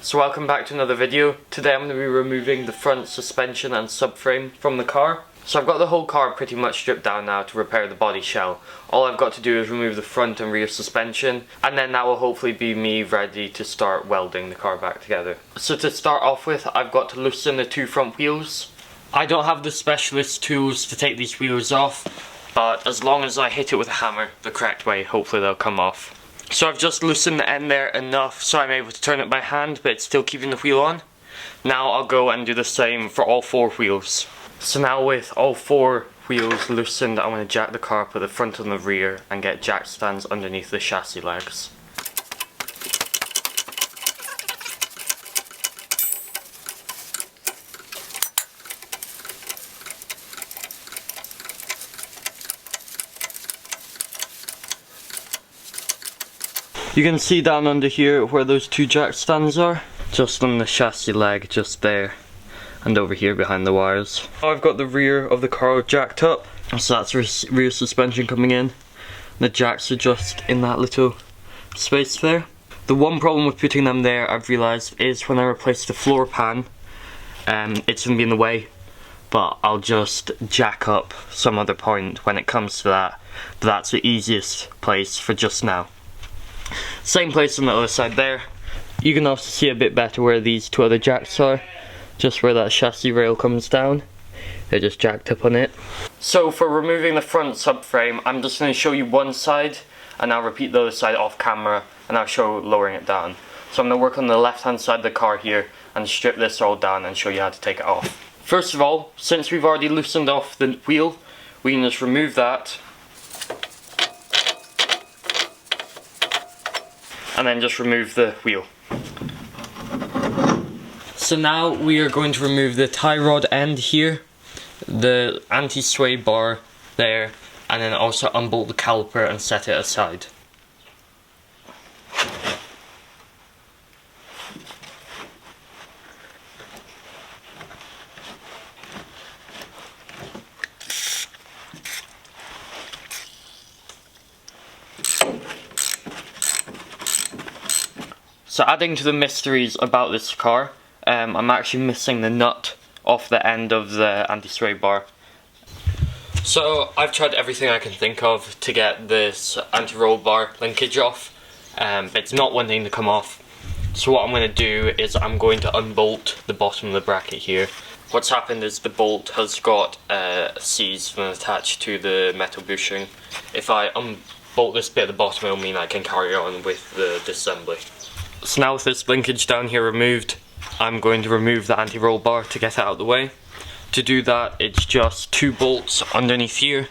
So welcome back to another video. Today I'm going to be removing the front suspension and subframe from the car. So I've got the whole car pretty much stripped down now to repair the body shell. All I've got to do is remove the front and rear suspension, and then that will hopefully be me ready to start welding the car back together. So to start off with, I've got to loosen the two front wheels. I don't have the specialist tools to take these wheels off, but as long as I hit it with a hammer the correct way, hopefully they'll come off. So I've just loosened the end there enough so I'm able to turn it by hand, but it's still keeping the wheel on. Now I'll go and do the same for all four wheels. So now with all four wheels loosened, I'm going to jack the car up at the front and the rear and get jack stands underneath the chassis legs. You can see down under here where those two jack stands are, just on the chassis leg, just there, and over here behind the wires. I've got the rear of the car jacked up, so that's rear suspension coming in. The jacks are just in that little space there. The one problem with putting them there, I've realised, is when I replace the floor pan, it's going to be in the way, but I'll just jack up some other point when it comes to that, but that's the easiest place for just now. Same place on the other side there. You can also see a bit better where these two other jacks are, just where that chassis rail comes down. They're just jacked up on it. So for removing the front subframe, I'm just going to show you one side, and I'll repeat the other side off camera, and I'll show lowering it down. So I'm going to work on the left hand side of the car here, and strip this all down and show you how to take it off. First of all, since we've already loosened off the wheel, we can just remove that, and then just remove the wheel. So now we are going to remove the tie rod end here, the anti-sway bar there, and then also unbolt the caliper and set it aside. So adding to the mysteries about this car, I'm actually missing the nut off the end of the anti-sway bar. So I've tried everything I can think of to get this anti-roll bar linkage off, but it's not wanting to come off. So what I'm going to do is I'm going to unbolt the bottom of the bracket here. What's happened is the bolt has got seized and attached to the metal bushing. If I unbolt this bit at the bottom, it'll mean I can carry on with the disassembly. So now with this linkage down here removed, I'm going to remove the anti-roll bar to get it out of the way. To do that, it's just two bolts underneath here,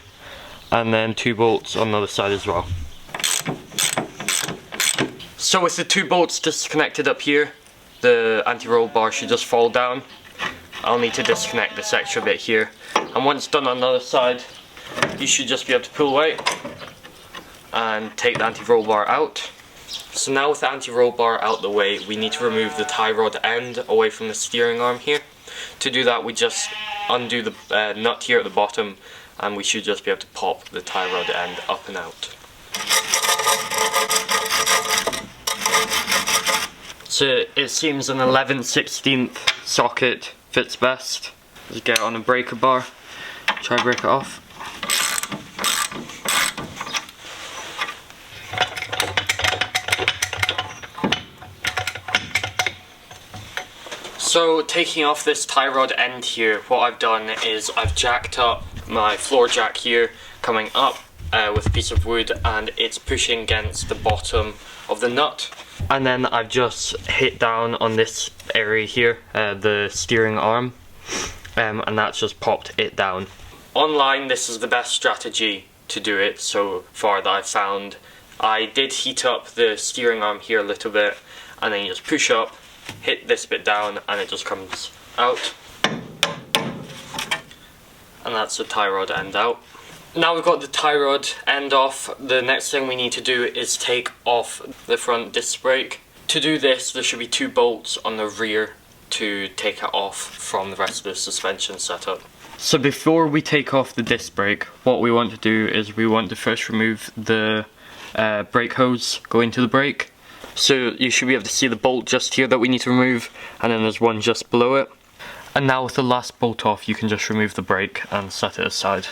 and then two bolts on the other side as well. So with the two bolts disconnected up here, the anti-roll bar should just fall down. I'll need to disconnect this extra bit here, and once done on the other side, you should just be able to pull away and take the anti-roll bar out. So now with the anti-roll bar out the way, we need to remove the tie rod end away from the steering arm here. To do that, we just undo the nut here at the bottom, and we should just be able to pop the tie rod end up and out. So it seems an 11/16 socket fits best. Just get it on a breaker bar, try to break it off. So taking off this tie rod end here, what I've done is I've jacked up my floor jack here, coming up with a piece of wood, and it's pushing against the bottom of the nut. And then I've just hit down on this area here, the steering arm, and that's just popped it down. Online, this is the best strategy to do it so far that I've found. I did heat up the steering arm here a little bit, and then you just push up, hit this bit down, and it just comes out, and that's the tie rod end out. Now we've got the tie rod end off, the next thing we need to do is take off the front disc brake. To do this, there should be two bolts on the rear to take it off from the rest of the suspension setup. So before we take off the disc brake, what we want to do is we want to first remove the brake hose going to the brake. So you should be able to see the bolt just here that we need to remove, and then there's one just below it. And now with the last bolt off, you can just remove the brake and set it aside.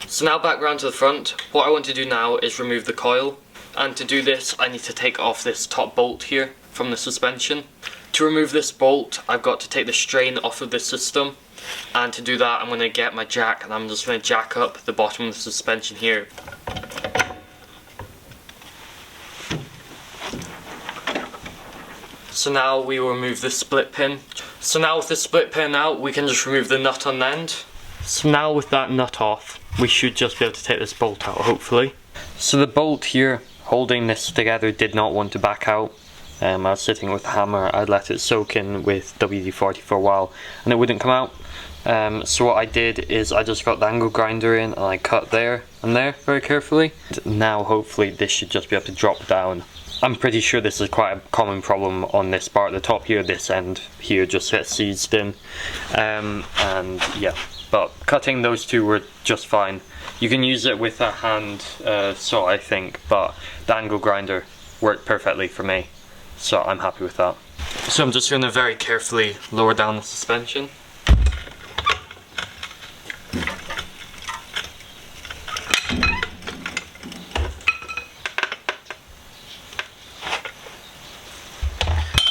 So now back round to the front, what I want to do now is remove the coil. And to do this, I need to take off this top bolt here from the suspension. To remove this bolt, I've got to take the strain off of the system. And to do that, I'm going to get my jack and I'm just going to jack up the bottom of the suspension here. So now we will remove the split pin. So now with the split pin out, we can just remove the nut on the end. So now with that nut off, we should just be able to take this bolt out, hopefully. So the bolt here holding this together did not want to back out. I was sitting with a hammer, I'd let it soak in with WD-40 for a while and it wouldn't come out. So what I did is I just got the angle grinder in and I cut there and there very carefully. Now hopefully this should just be able to drop down. I'm pretty sure this is quite a common problem on this part at the top here. This end here just gets seized in. And yeah, but cutting those two were just fine. You can use it with a hand saw, I think, but the angle grinder worked perfectly for me. So I'm happy with that. So I'm just going to very carefully lower down the suspension.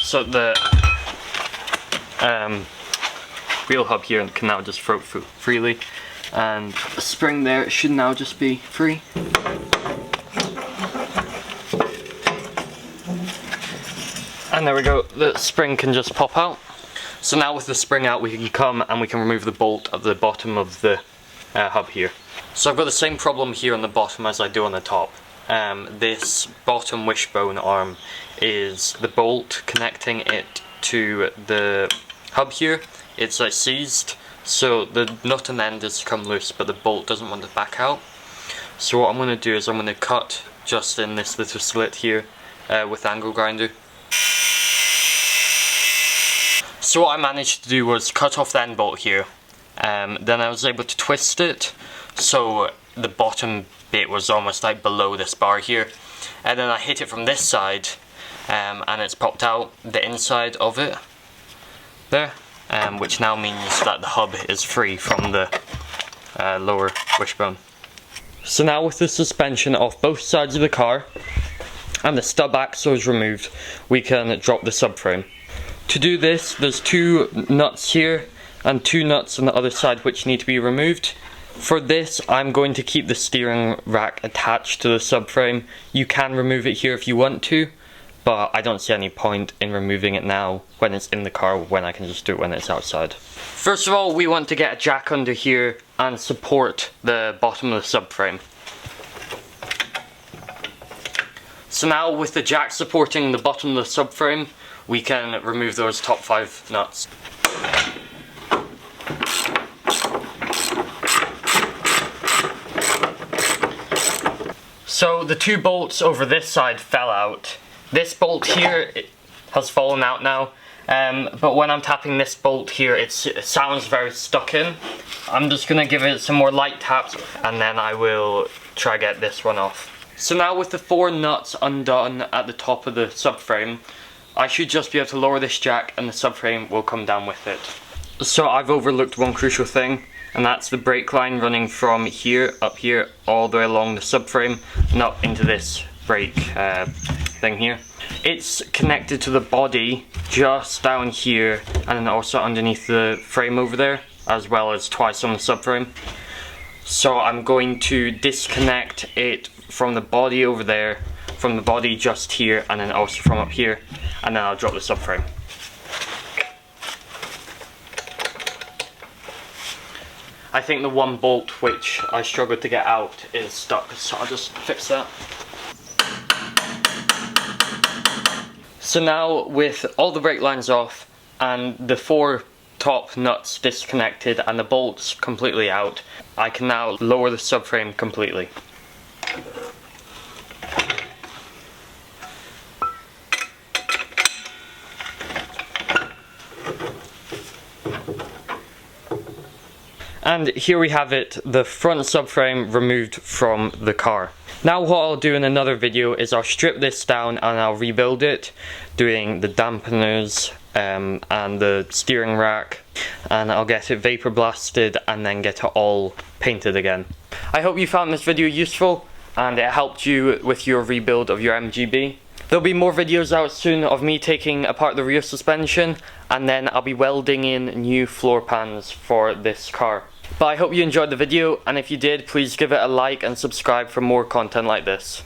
So the wheel hub here can now just float freely, and the spring there should now just be free. And there we go, the spring can just pop out. So now with the spring out, we can come and we can remove the bolt at the bottom of the hub here. So I've got the same problem here on the bottom as I do on the top. This bottom wishbone arm is the bolt connecting it to the hub here. It's seized, so the nut and end has come loose, but the bolt doesn't want to back out. So what I'm going to do is I'm going to cut just in this little slit here with the angle grinder. So what I managed to do was cut off the end bolt here. Then I was able to twist it, so the bottom bit was almost like below this bar here. And then I hit it from this side, and it's popped out the inside of it there, which now means that the hub is free from the lower wishbone. So now with the suspension off both sides of the car and the stub axle is removed, we can drop the subframe. To do this, there's two nuts here and two nuts on the other side which need to be removed. For this, I'm going to keep the steering rack attached to the subframe. You can remove it here if you want to, but I don't see any point in removing it now when it's in the car when I can just do it when it's outside. First of all, we want to get a jack under here and support the bottom of the subframe. So now with the jack supporting the bottom of the subframe, we can remove those top 5 nuts. So the 2 bolts over this side fell out. This bolt here has fallen out now, but when I'm tapping this bolt here, it sounds very stuck in. I'm just going to give it some more light taps and then I will try get this one off. So now with the 4 nuts undone at the top of the subframe, I should just be able to lower this jack and the subframe will come down with it. So I've overlooked one crucial thing, and that's the brake line running from here, up here, all the way along the subframe, and up into this brake thing here. It's connected to the body just down here, and then also underneath the frame over there, as well as twice on the subframe. So I'm going to disconnect it from the body over there, from the body just here, and then also from up here, and then I'll drop the subframe. I think the one bolt which I struggled to get out is stuck, so I'll just fix that. So now with all the brake lines off and the 4 top nuts disconnected and the bolts completely out, I can now lower the subframe completely. And here we have it, the front subframe removed from the car. Now what I'll do in another video is I'll strip this down and I'll rebuild it, doing the dampeners and the steering rack, and I'll get it vapor blasted and then get it all painted again. I hope you found this video useful and it helped you with your rebuild of your MGB. There'll be more videos out soon of me taking apart the rear suspension, and then I'll be welding in new floor pans for this car. But I hope you enjoyed the video, and if you did, please give it a like and subscribe for more content like this.